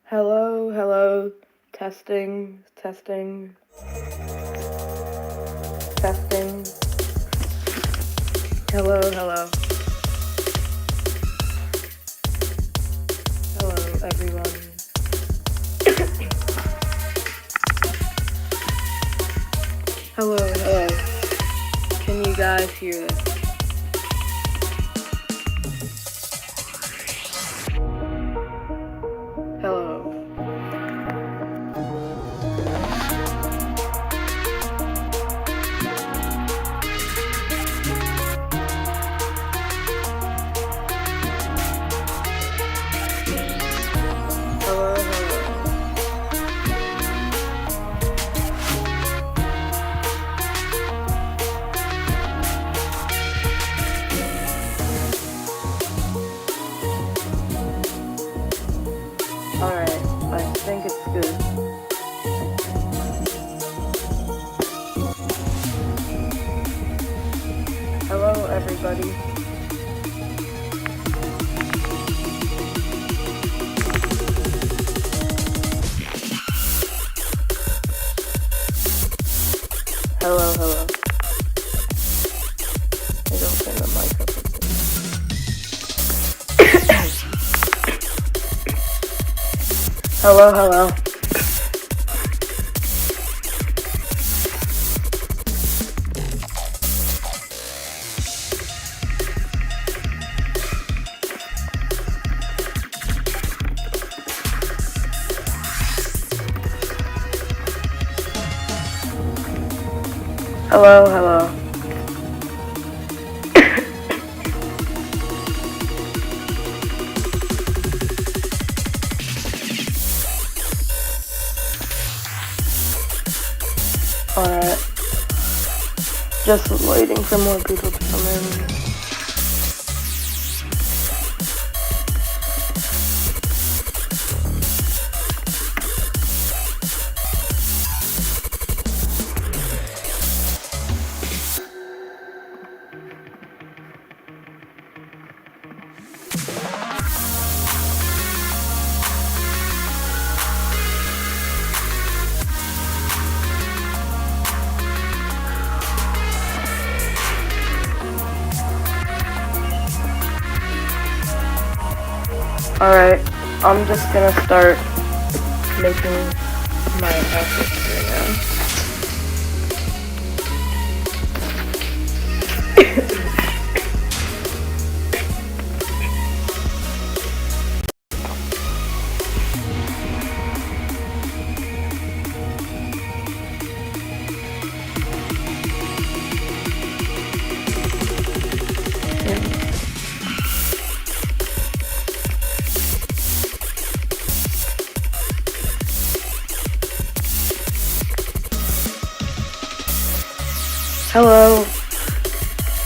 Hello, hello, testing, testing, testing. Hello, hello. Hello, everyone. Hello, hello. Can you guys hear this? Hello. Hello, hello. Alright, I think it's good. Hello, everybody. Hello, hello. I don't turn the mic up. Hello, hello. Hello, hello. Alright. Just waiting for more people to come in. Alright, I'm just gonna start making my outfits right now. Hello.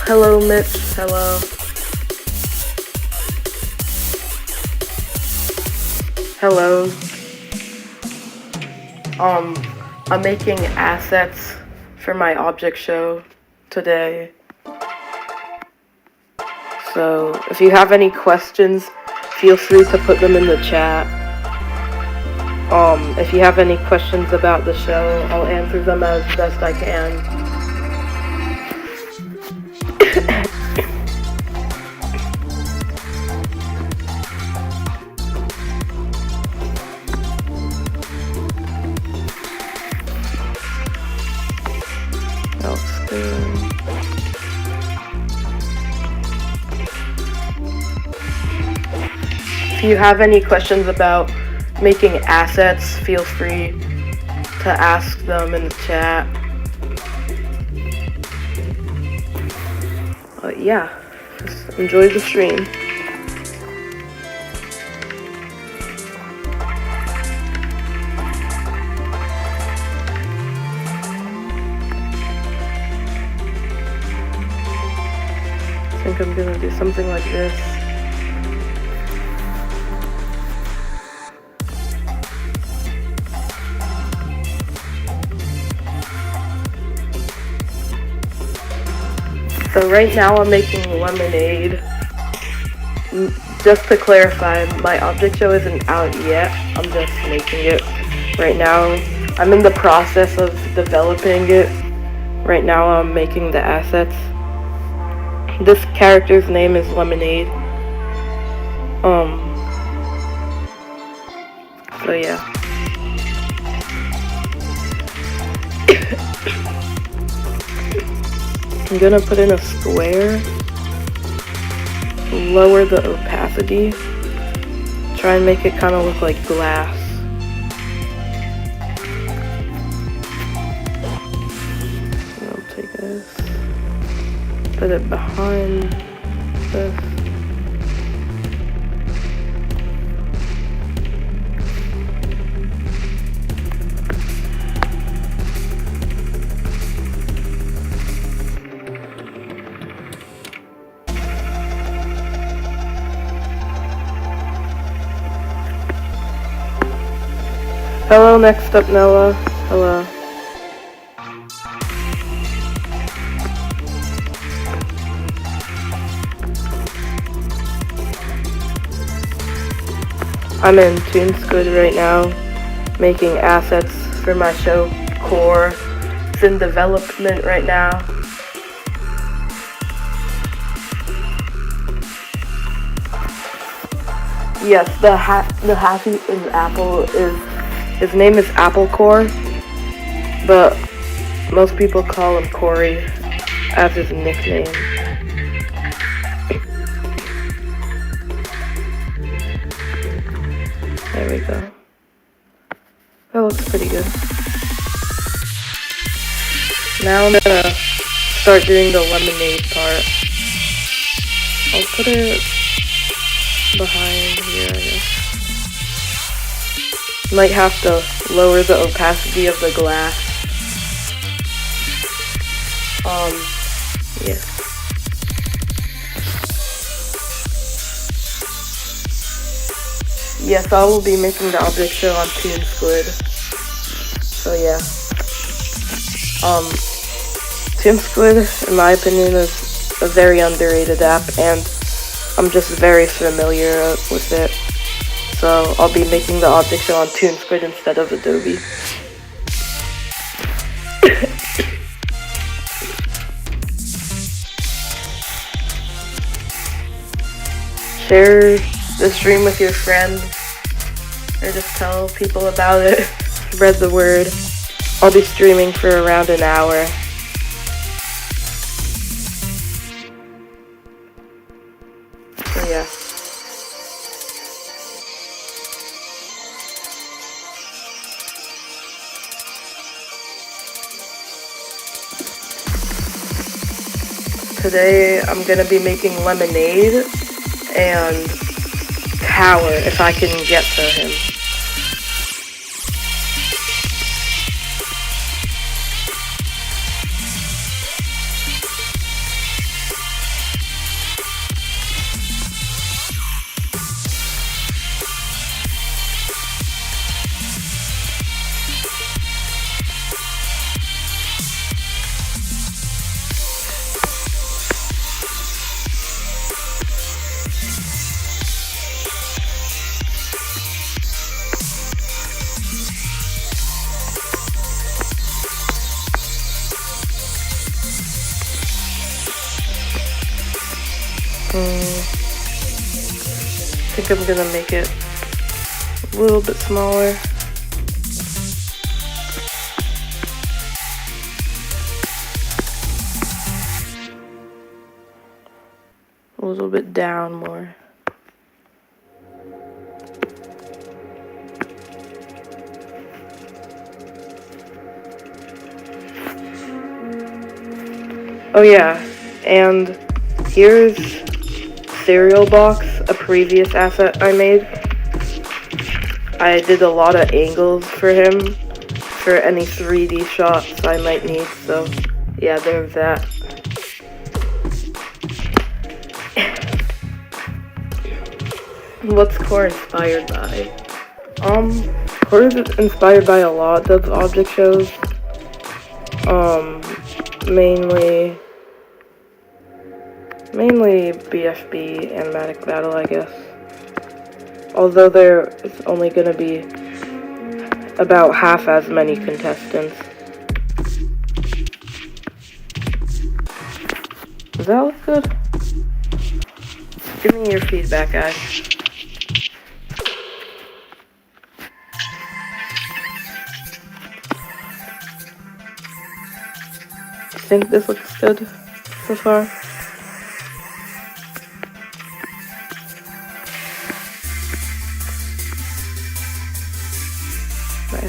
Hello, Mitch. Hello. Hello. I'm making assets for my object show today. So, if you have any questions, feel free to put them in the chat. If you have any questions about the show, I'll answer them as best I can. if you have any questions about making assets, feel free to ask them in the chat. But yeah, just enjoy the stream. I think I'm gonna do something like this. So right now I'm making lemonade. Just to clarify, my object show isn't out yet. I'm just making it right now. I'm in the process of developing it. Right now I'm making the assets. This character's name is Lemonade. So yeah. I'm gonna put in a square, lower the opacity, try and make it kind of look like glass. I'll take this, put it behind this. Hello, next up, Noah. Hello. I'm in ToonSquid right now, making assets for my show, Core. It's in development right now. Yes, the happy is Apple his name is Apple Core, but most people call him Corey as his nickname. There we go. That looks pretty good. Now I'm gonna start doing the lemonade part. I'll put it behind here, I guess. Might have to lower the opacity of the glass. Yeah. Yes, I will be making the object show on ToonSquid. So yeah. ToonSquid, in my opinion, is a very underrated app, and I'm just very familiar with it. So I'll be making the object show on ToonSquid instead of Adobe. Share the stream with your friends, or just tell people about it. Spread the word. I'll be streaming for around an hour. So yeah. Today I'm gonna be making lemonade and Tower if I can get to him. I think I'm gonna make it a little bit smaller. A little bit down more. Oh yeah, and here's Cereal Box, a previous asset I made. I did a lot of angles for him, for any 3D shots I might need, so yeah, there's that. What's Core inspired by? Core is inspired by a lot of object shows. Mainly BFB Animatic Battle, I guess. Although there is only gonna be about half as many contestants. Does that look good? Give me your feedback, guys. I think this looks good so far. Right.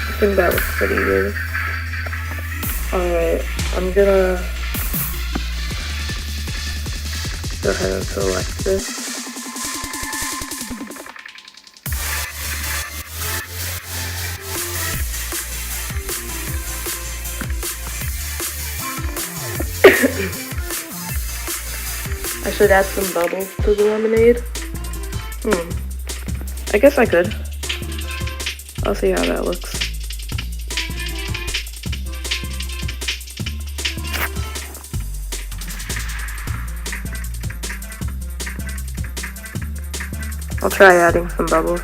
I think that looks pretty good. Alright, I'm gonna go ahead and select this. I should add some bubbles to the lemonade. I guess I could. I'll see how that looks. I'll try adding some bubbles.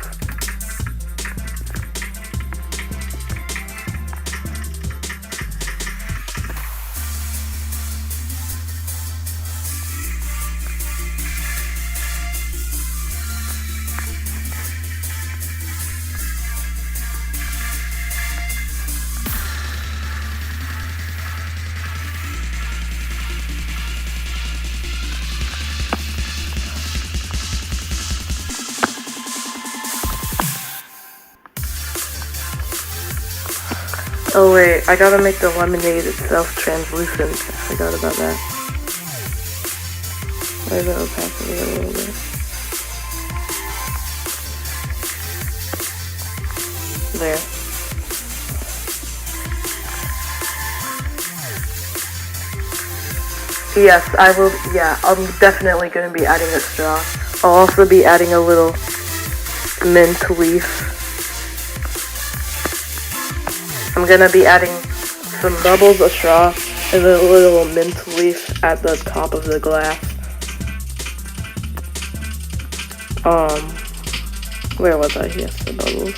Oh wait, I gotta make the lemonade itself translucent. I forgot about that. Raise the opacity a little bit. There. Yes, I will. Yeah, I'm definitely gonna be adding a straw. I'll also be adding a little mint leaf. I'm gonna be adding some bubbles, a straw, and a little mint leaf at the top of the glass. Where was I? Yes, the bubbles.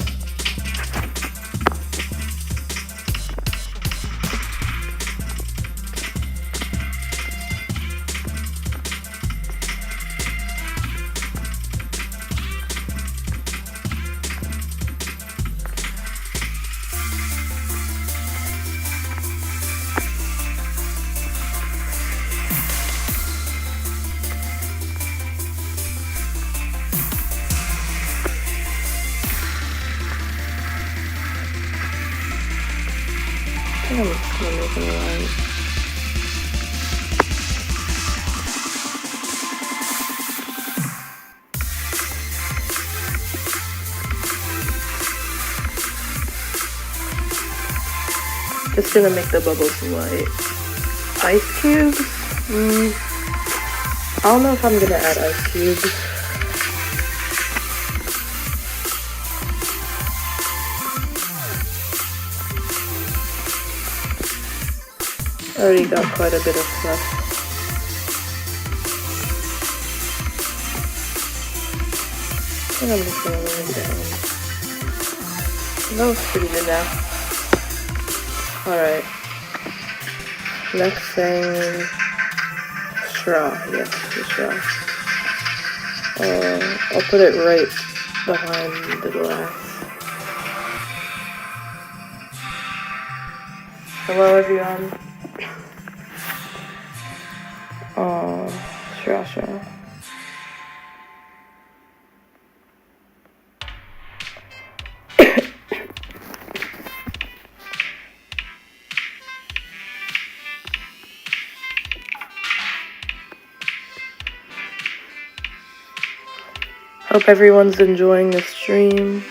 I think I'm just gonna make it line. Just gonna make the bubbles white. Ice cubes? I don't know if I'm gonna add ice cubes. I already got quite a bit of stuff. I think I'm just gonna lay it down. That looks pretty good now. Alright. Next thing, straw. Yes, the straw. I'll put it right behind the glass. Hello everyone. Straw. Hope everyone's enjoying the stream.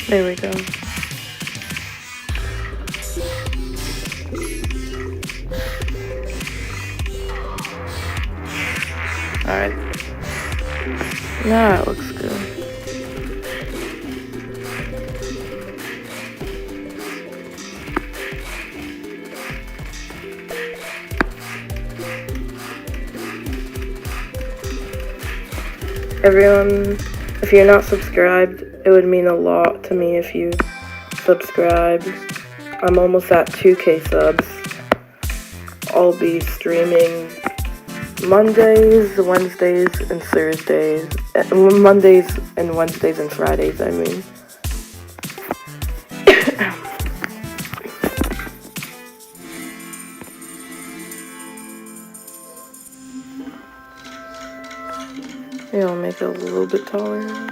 There we go. Alright. Now it looks good. Everyone, if you're not subscribed, it would mean a lot to me if you subscribe. I'm almost at 2K subs. I'll be streaming Mondays, Wednesdays, and Thursdays. Mondays and Wednesdays and Fridays, I mean. Maybe I'll make it a little bit taller.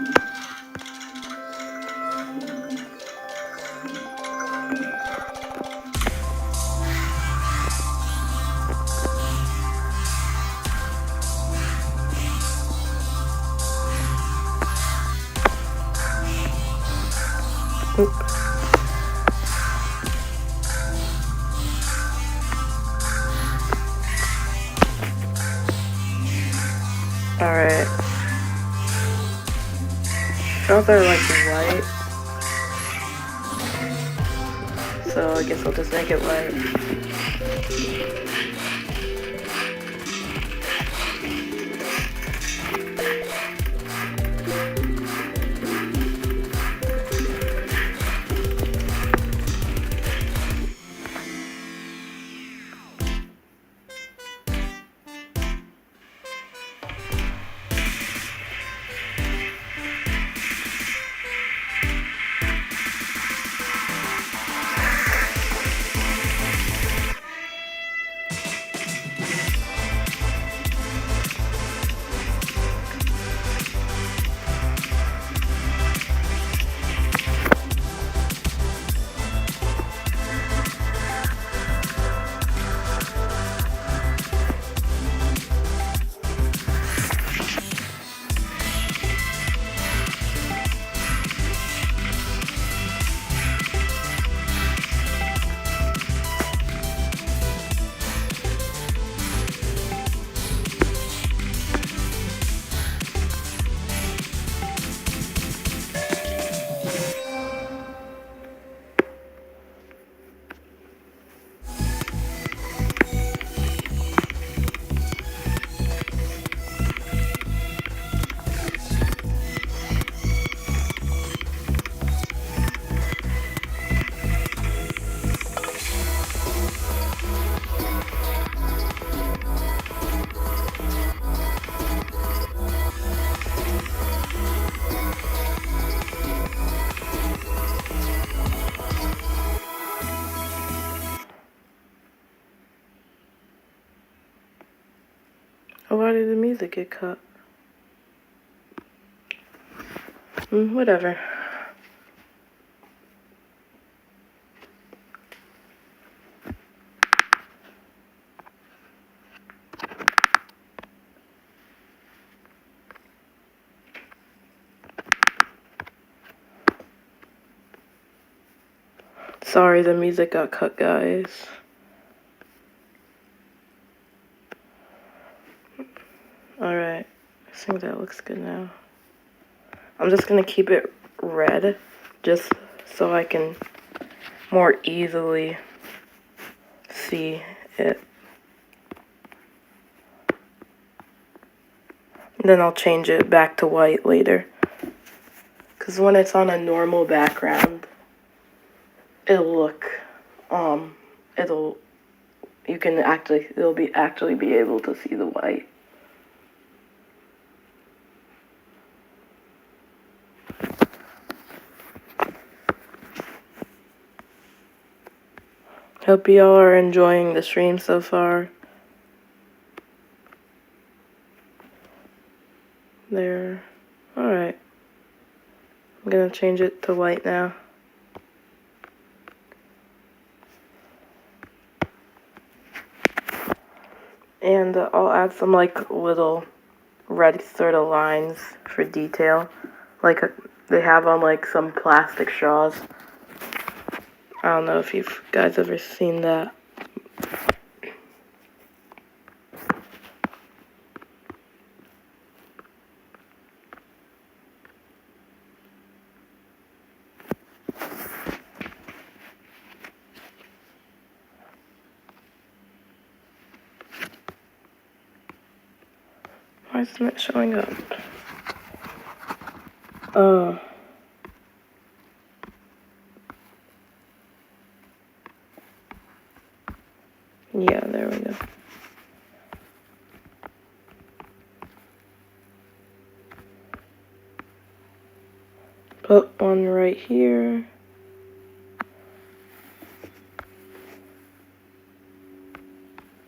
Alright. Those are like white. So I guess I'll just make it white. Oh, why did the music get cut? Whatever. Sorry, the music got cut, guys. Alright, I think that looks good now. I'm just gonna keep it red, just so I can more easily see it. Then I'll change it back to white later. Because when it's on a normal background, it'll actually be able to see the white. Hope y'all are enjoying the stream so far. There. Alright. I'm gonna change it to white now. And I'll add some like little red sort of lines for detail, like they have on like some plastic straws. I don't know if you guys ever seen that. Why isn't it showing up? Yeah, there we go. Put one right here.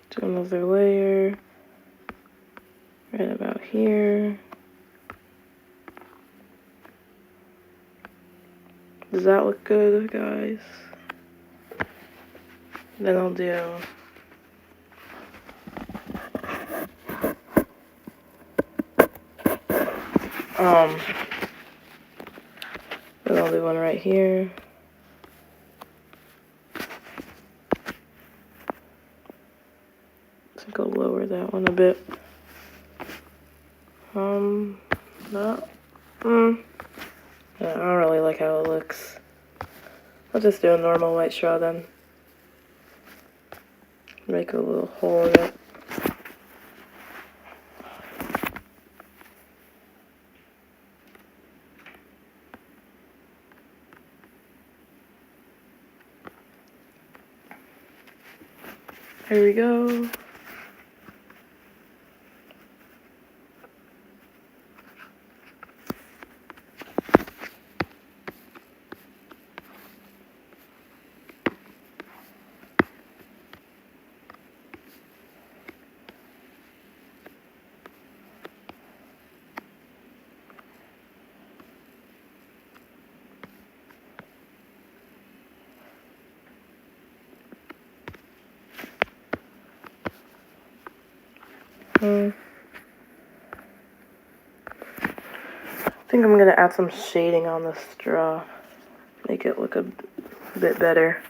Do another layer. Right about here. Does that look good, guys? Then I'll do then I'll do one right here. I think I'll lower that one a bit. Yeah, I don't really like how it looks. I'll just do a normal white straw then. Make a little hole in it. Here we go. I think I'm gonna add some shading on the straw. Make it look a bit better.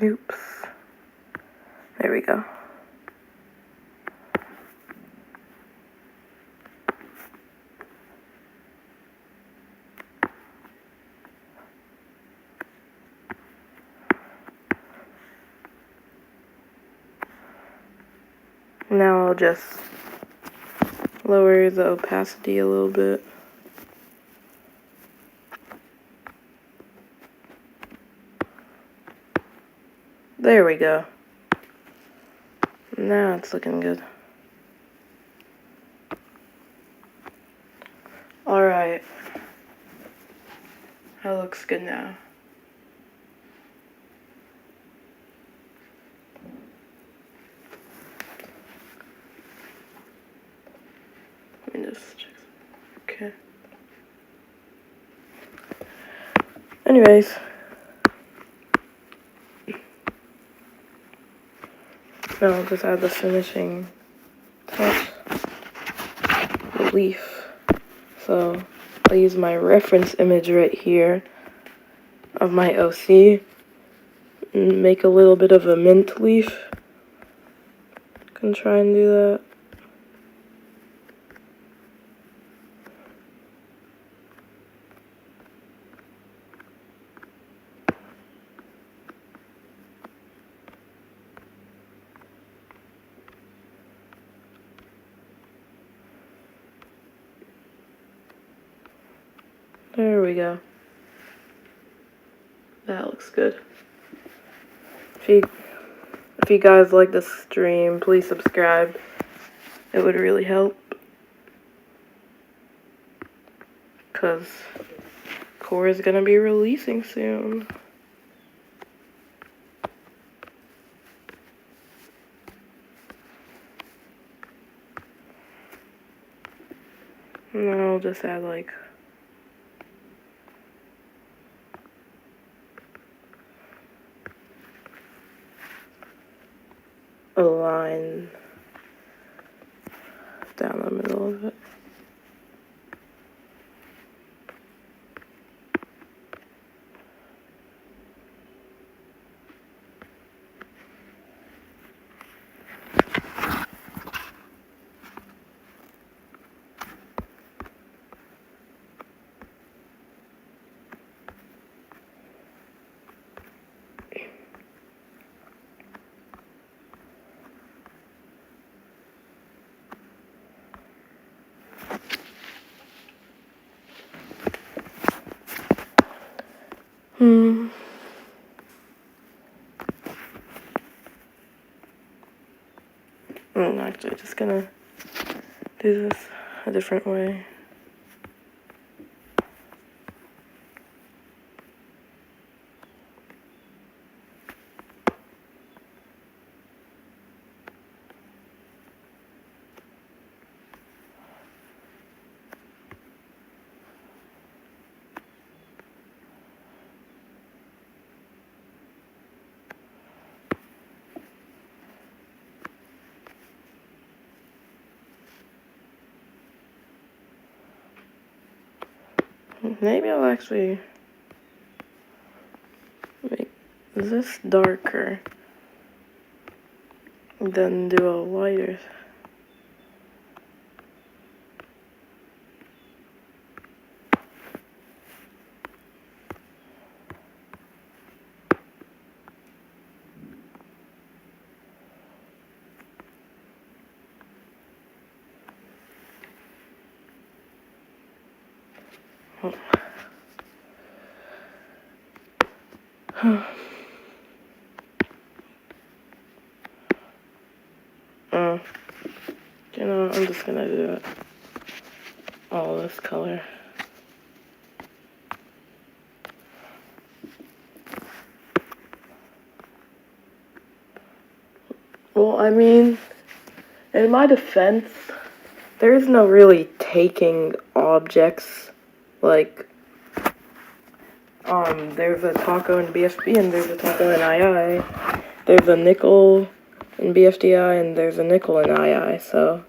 Oops. There we go. Now I'll just lower the opacity a little bit. There we go. Now it's looking good. Alright. That looks good now. Let me just check. Okay. Anyways. Now I'll just add the finishing touch. The leaf. So I'll use my reference image right here of my OC and make a little bit of a mint leaf. Can try and do that. There we go. That looks good. If you guys like the stream, please subscribe. It would really help. Because Core is going to be releasing soon. And then I'll just add like a line down the middle of it. I'm actually just gonna do this a different way. Maybe I'll actually make this darker, then do a lighter. You know, I'm just gonna do it all this color. Well, I mean, in my defense, there's no really taking objects. Like, there's a taco in BFB and there's a taco in II. There's a nickel in BFDI and there's a nickel in II, so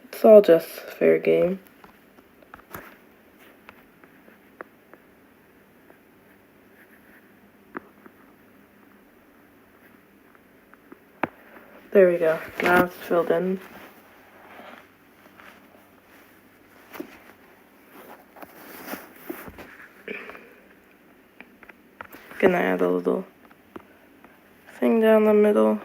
it's all just fair game. There we go. Now it's filled in. Gonna add a little thing down the middle.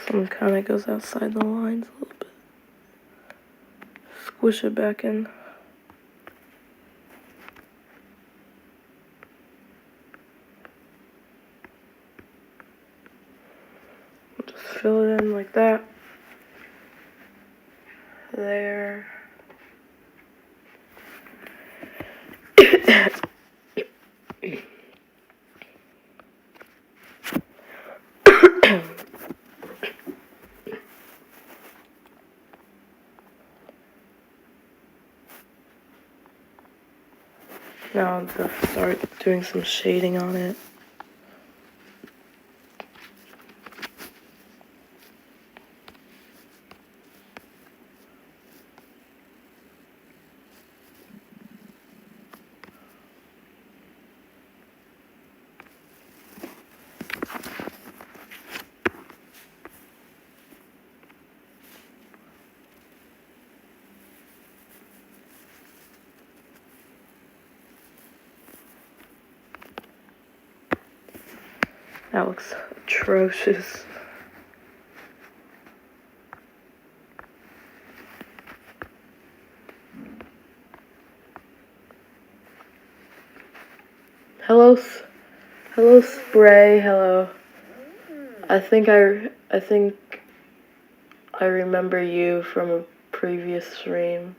Some kind of goes outside the lines a little bit. Squish it back in. Just fill it in like that. There. Now I'm gonna start doing some shading on it. That looks atrocious. Hello, Spray. Hello. I think I remember you from a previous stream.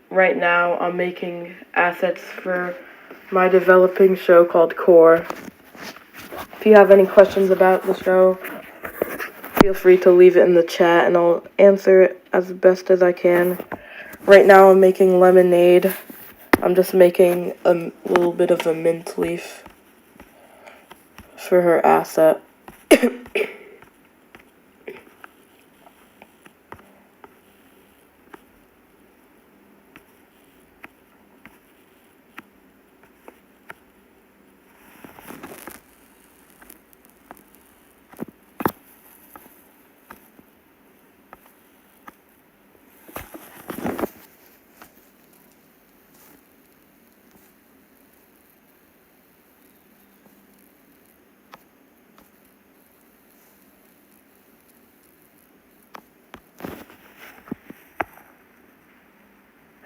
Right now I'm making assets for my developing show called Core. If you have any questions about the show, feel free to leave it in the chat and I'll answer it as best as I can. Right now I'm making lemonade. I'm just making a little bit of a mint leaf for her asset.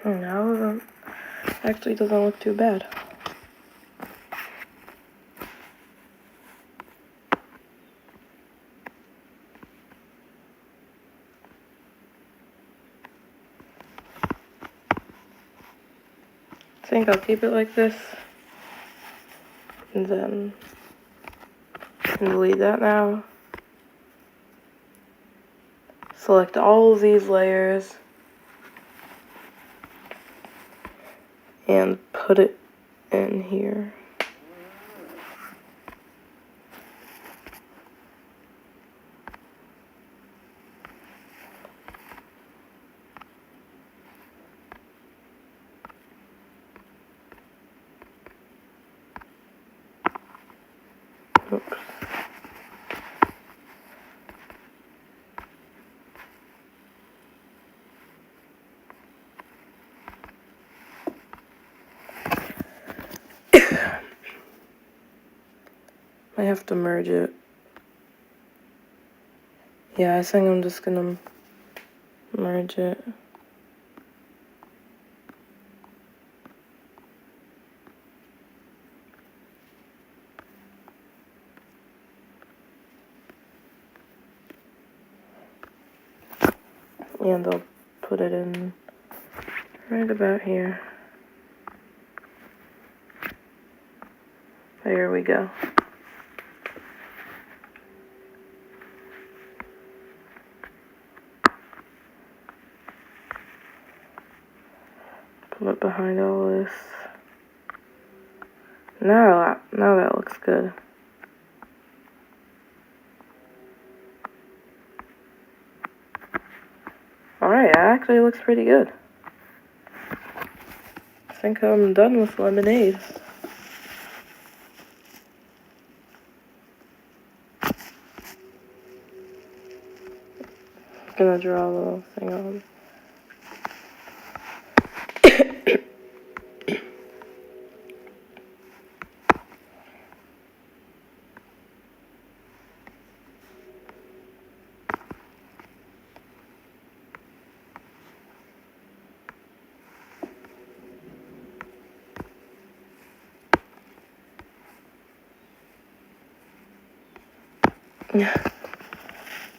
Now, actually doesn't look too bad. I think I'll keep it like this. And then delete that now. Select all of these layers. And put it in here. Oops. I have to merge it. Yeah, I think I'm just gonna merge it. And I'll put it in right about here. There we go. Put it behind all this. Now that looks good. Alright, that actually looks pretty good. I think I'm done with lemonade. Gonna draw a little thing on.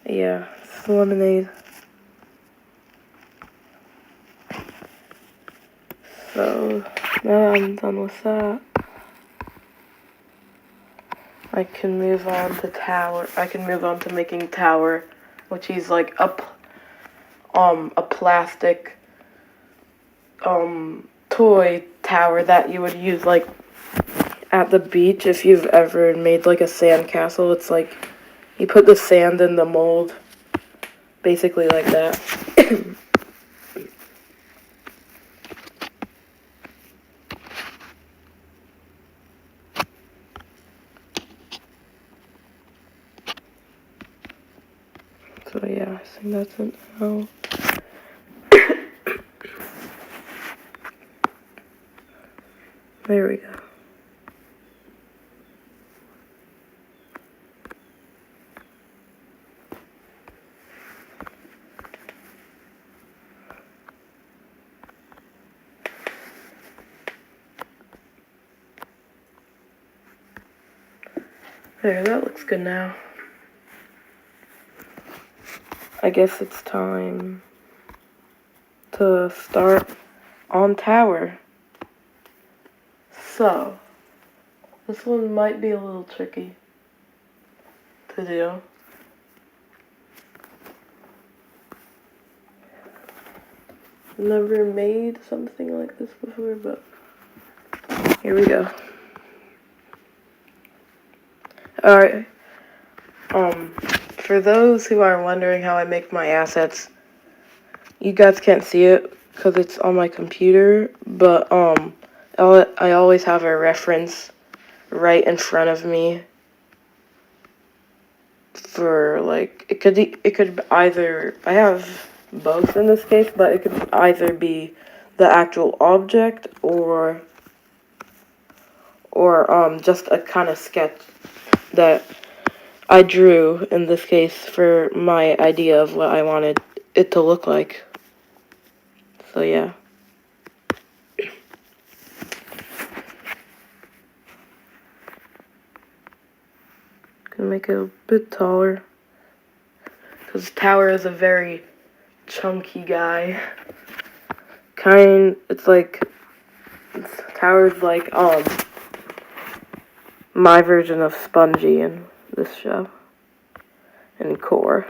Yeah, it's lemonade. So now I'm done with that, I can move on to tower. I can move on to making tower, which is like a plastic toy tower that you would use like at the beach if you've ever made like a sand castle. It's like you put the sand in the mold, basically like that. So yeah, I think that's it now. There we go. There, that looks good now. I guess it's time to start on tower. So, this one might be a little tricky to do. Never made something like this before, but here we go. Alright, for those who are wondering how I make my assets, you guys can't see it because it's on my computer, but I always have a reference right in front of me for, like, it could either, I have both in this case, but it could either be the actual object or just a kind of sketch that I drew in this case for my idea of what I wanted it to look like. So yeah. Gonna make it a bit taller because Tower is a very chunky guy. Tower's like my version of Spongy in this show, in Core.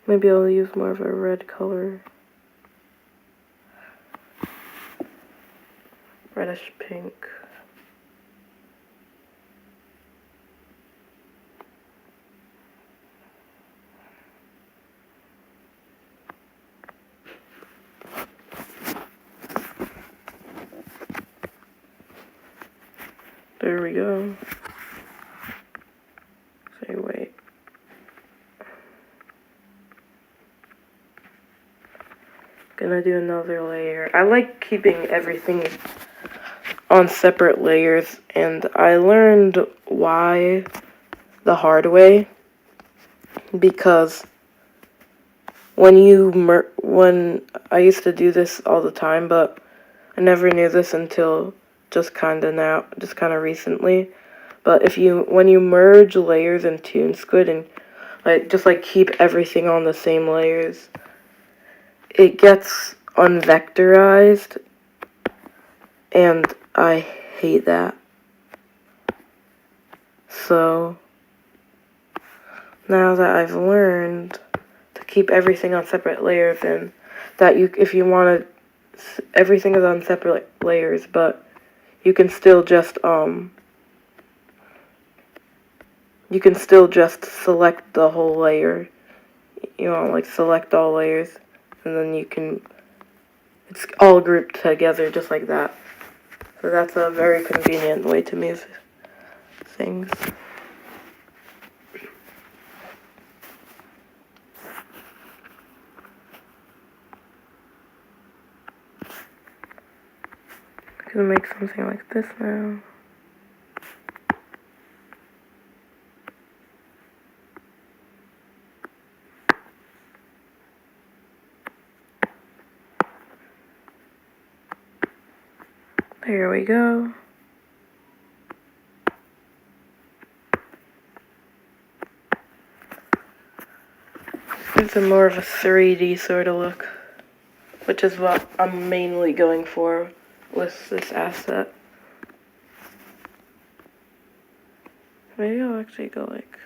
Maybe I'll use more of a red color. Reddish pink. There we go. Say wait. Gonna do another layer. I like keeping everything on separate layers, and I learned why the hard way, because when I used to do this all the time, but I never knew this until just kind of recently. But when you merge layers in ToonSquid and just keep everything on the same layers, it gets unvectorized, and I hate that. So now that I've learned to keep everything on separate layers, and that if you want to, everything is on separate layers, but you can still just select the whole layer. Select all layers, and then it's all grouped together just like that. So that's a very convenient way to move things. I'm gonna make something like this now. There we go. Gives it more of a 3D sort of look, which is what I'm mainly going for with this asset. Maybe I'll actually go like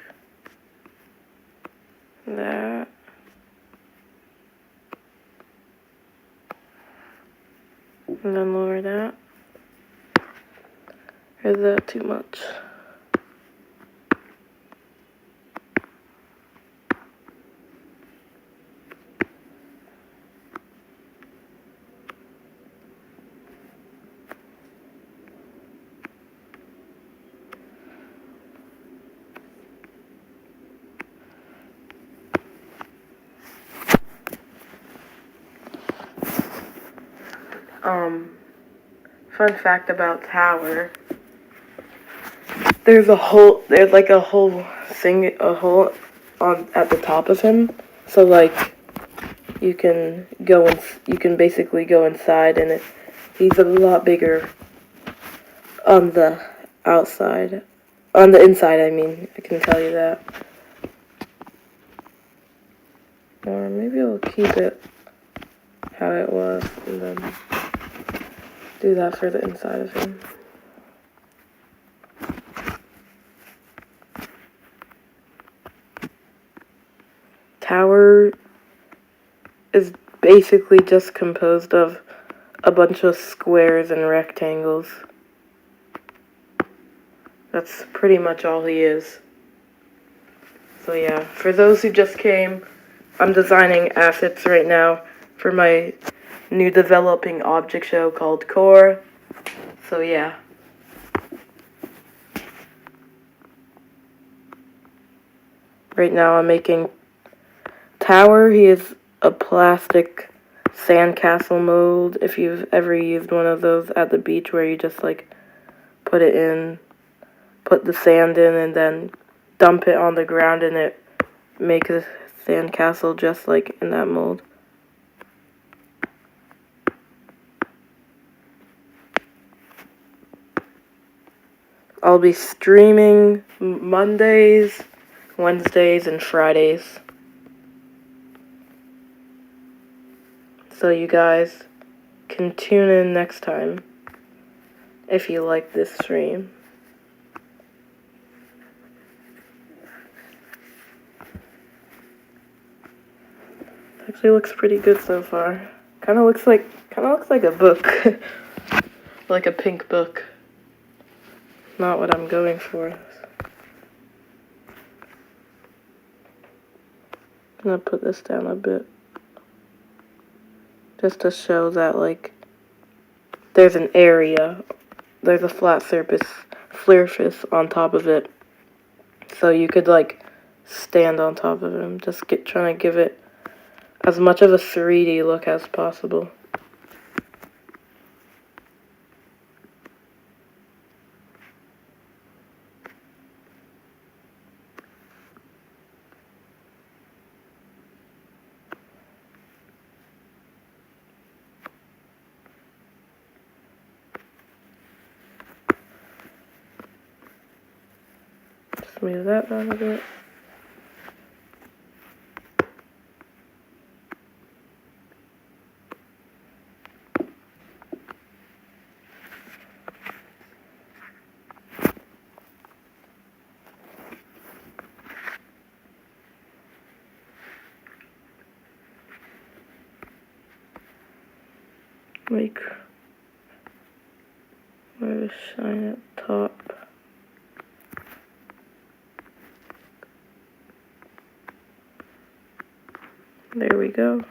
that. And then lower that. Or is that too much? Fun fact about Tower. There's like a whole hole on at the top of him. So like you can basically go inside, and he's a lot bigger on the outside. On the inside, I mean, I can tell you that. Or maybe I'll keep it how it was, and then do that for the inside of him. Tower is basically just composed of a bunch of squares and rectangles. That's pretty much all he is. So yeah, for those who just came, I'm designing assets right now for my new developing object show called Core. So yeah. Right now I'm making Tower. He is a plastic sandcastle mold. If you've ever used one of those at the beach where you just like put the sand in and then dump it on the ground and it makes a sandcastle just like in that mold. I'll be streaming Mondays, Wednesdays, and Fridays. So you guys can tune in next time if you like this stream. Actually looks pretty good so far. Kind of looks like a book. Like a pink book. Not what I'm going for. I'm gonna put this down a bit. Just to show that, like, there's an area. There's a flat surface on top of it. So you could, like, stand on top of him. Just trying to give it as much of a 3D look as possible. Just move that down a bit. Like, where to shine at top. There we go.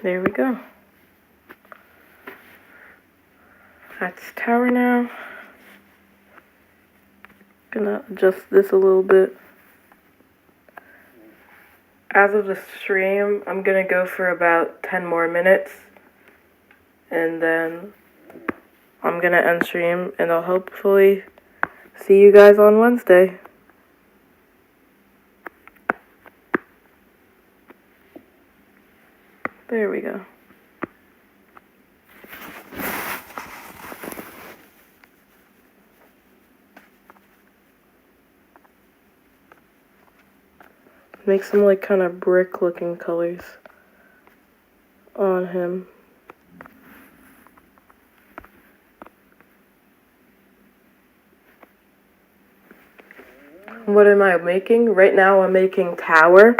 There we go. That's Tower now. Gonna adjust this a little bit. As of the stream, I'm gonna go for about 10 more minutes. And then I'm gonna end stream, and I'll hopefully see you guys on Wednesday. There we go. Make some like kind of brick looking colors on him. What am I making? Right now I'm making tower.